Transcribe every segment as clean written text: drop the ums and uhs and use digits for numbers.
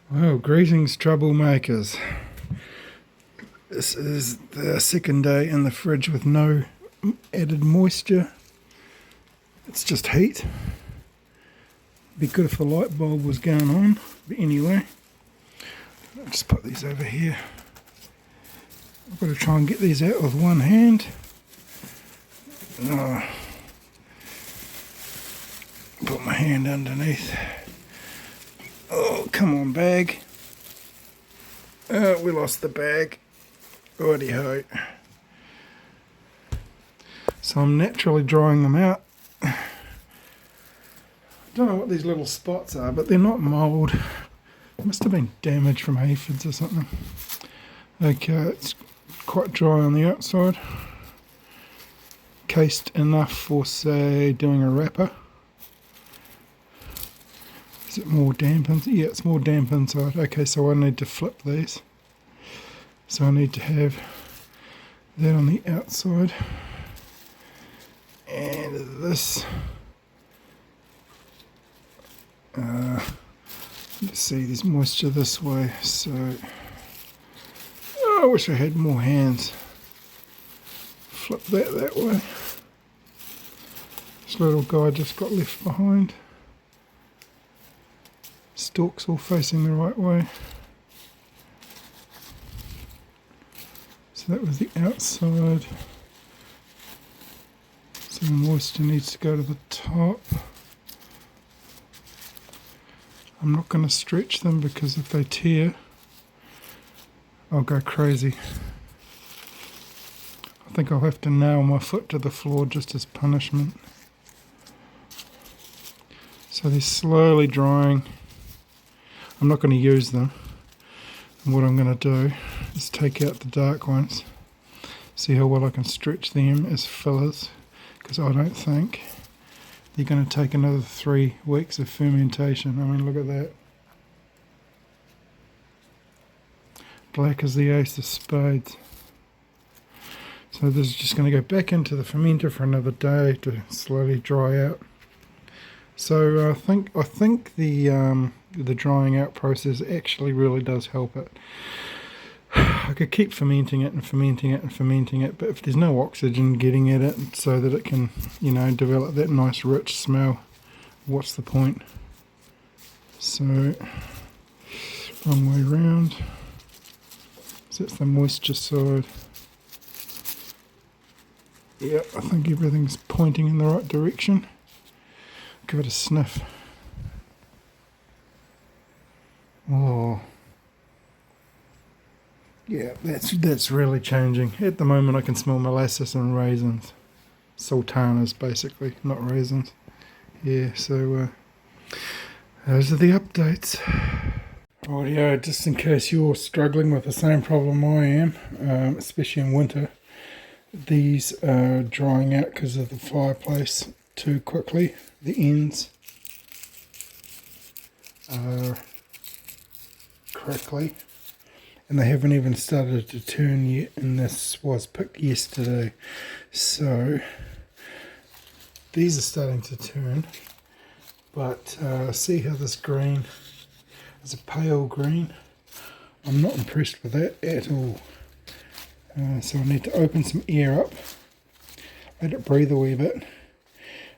Well, greetings, troublemakers. This is the second day in the fridge with no added moisture. It's just heat. Be good if the light bulb was going on, but anyway, I'll just put these over here. I've got to try and get these out with one hand. Put my hand underneath. Oh, come on, bag. We lost the bag. Righty-ho. So I'm naturally drying them out. I don't know what these little spots are, but they're not mould. Must have been damage from aphids or something. Okay, it's quite dry on the outside. Cased enough for, say, doing a wrapper. Is it more damp inside? Yeah, it's more damp inside. Okay, so I need to flip these. So I need to have that on the outside. And this. Let's see, there's moisture this way, so I wish I had more hands. Flip that way. This little guy just got left behind. Stalks all facing the right way. So that was the outside. So the moisture needs to go to the top. I'm not going to stretch them because if they tear, I'll go crazy. I think I'll have to nail my foot to the floor just as punishment. So they're slowly drying. I'm not going to use them. And what I'm going to do is take out the dark ones. See how well I can stretch them as fillers. Because I don't think they're going to take another 3 weeks of fermentation. I mean, look at that. Black as the ace of spades. So this is just going to go back into the fermenter for another day to slowly dry out. So I think the drying out process actually really does help it. I could keep fermenting it and fermenting it and fermenting it, but if there's no oxygen getting at it so that it can, develop that nice rich smell, what's the point? So, wrong way round. So that's the moisture side. Yep, I think everything's pointing in the right direction. Give it a sniff. Oh. Yeah, that's really changing. At the moment I can smell molasses and raisins. Sultanas basically, not raisins. Yeah, so those are the updates. Rightio, just in case you're struggling with the same problem I am, especially in winter. These are drying out because of the fireplace too quickly. The ends are crackly. And they haven't even started to turn yet, and this was picked yesterday. So these are starting to turn, but see how this green is a pale green. I'm not impressed with that at all. So I need to open some air up, let it breathe a wee bit,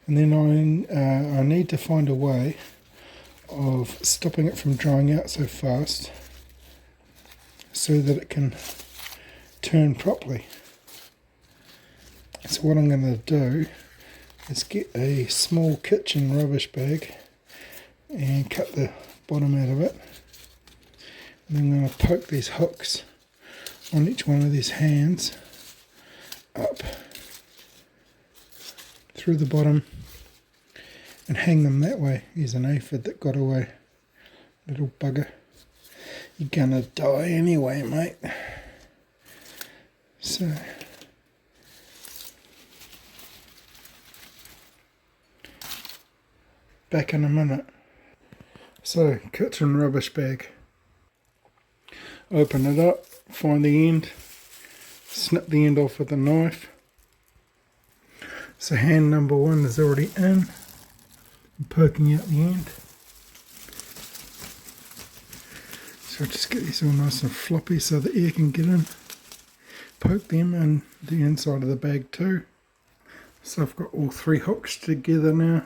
and then I need to find a way of stopping it from drying out so fast, so that it can turn properly. So what I'm going to do is get a small kitchen rubbish bag and cut the bottom out of it. And then I'm going to poke these hooks on each one of these hands up through the bottom and hang them that way. Here's an aphid that got away, little bugger. You're gonna die anyway, mate. So back in a minute. So kitchen rubbish bag. Open it up, find the end, snip the end off with a knife. So hand number 1 is already in. I'm poking out the end. So just get these all nice and floppy so the air can get in. Poke them in the inside of the bag too. So I've got all 3 hooks together now.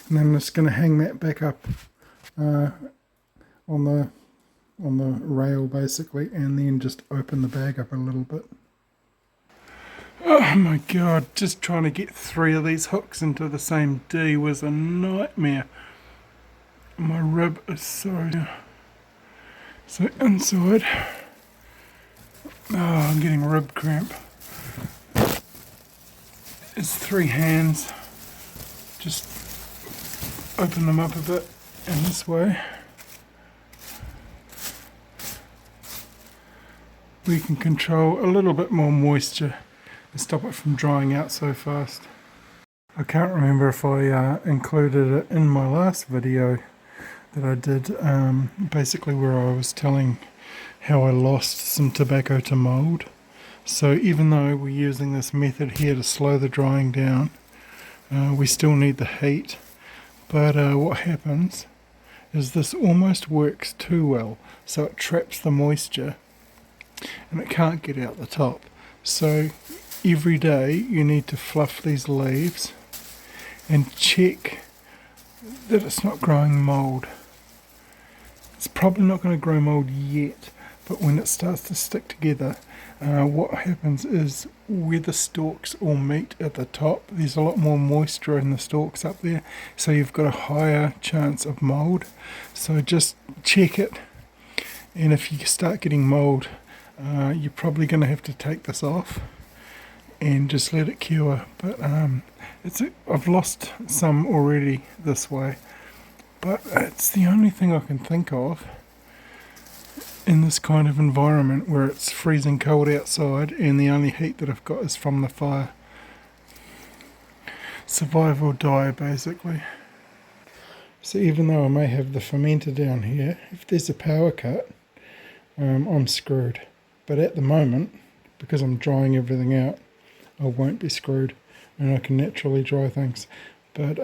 And then I'm just going to hang that back up on the rail basically, and then just open the bag up a little bit. Oh my god, just trying to get 3 of these hooks into the same D was a nightmare. My rib is so inside. Oh, I'm getting rib cramp. It's 3 hands. Just open them up a bit in this way. We can control a little bit more moisture and stop it from drying out so fast. I can't remember if I included it in my last video that I did, basically where I was telling how I lost some tobacco to mould. So even though we're using this method here to slow the drying down, we still need the heat. But what happens is this almost works too well, so it traps the moisture and it can't get out the top. So every day you need to fluff these leaves and check that it's not growing mould. It's probably not going to grow mould yet, but when it starts to stick together, what happens is where the stalks all meet at the top, there's a lot more moisture in the stalks up there, so you've got a higher chance of mould. So just check it, and if you start getting mould, you're probably going to have to take this off and just let it cure. But I've lost some already this way, but it's the only thing I can think of in this kind of environment where it's freezing cold outside and the only heat that I've got is from the fire. Survive or die, basically. So even though I may have the fermenter down here, if there's a power cut, I'm screwed. But at the moment, because I'm drying everything out, I won't be screwed and I can naturally dry things. But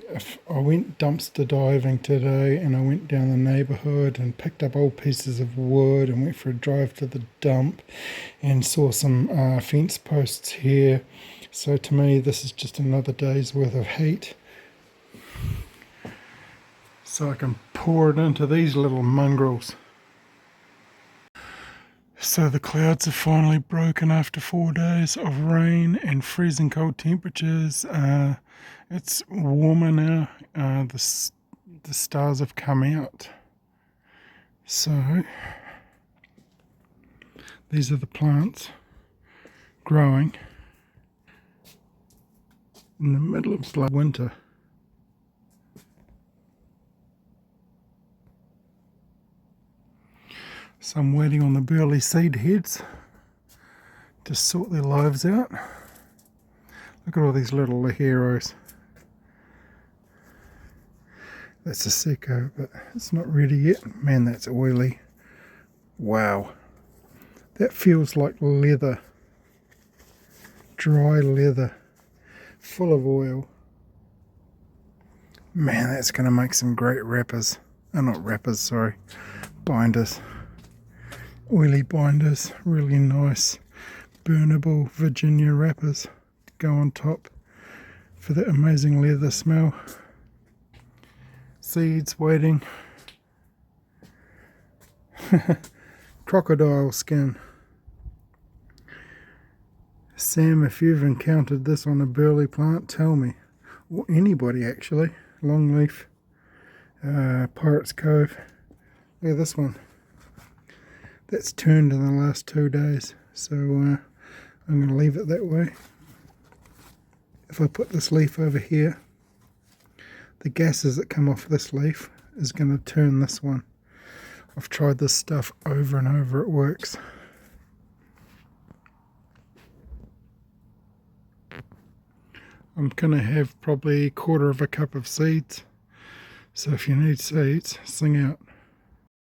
if I went dumpster diving today and I went down the neighbourhood and picked up old pieces of wood and went for a drive to the dump and saw some fence posts here. So to me this is just another day's worth of heat. So I can pour it into these little mongrels. So the clouds have finally broken after 4 days of rain and freezing cold temperatures. It's warmer now. The stars have come out. So these are the plants growing in the middle of winter. So I'm waiting on the Burley seed heads to sort their lives out. Look at all these little heroes. That's a Seco, but it's not ready yet. Man, that's oily. Wow. That feels like leather. Dry leather. Full of oil. Man, that's going to make some great wrappers. Oh, not wrappers, sorry. Binders. Oily binders. Really nice burnable Virginia wrappers. Go on top for that amazing leather smell. Seeds waiting. Crocodile skin. Sam, if you've encountered this on a Burley plant, tell me. Or anybody actually. Longleaf. Pirates Cove. Look at this one. That's turned in the last 2 days. So I'm going to leave it that way. If I put this leaf over here, the gases that come off this leaf is going to turn this one. I've tried this stuff over and over, it works. I'm going to have probably 1/4 cup of seeds. So if you need seeds, sing out.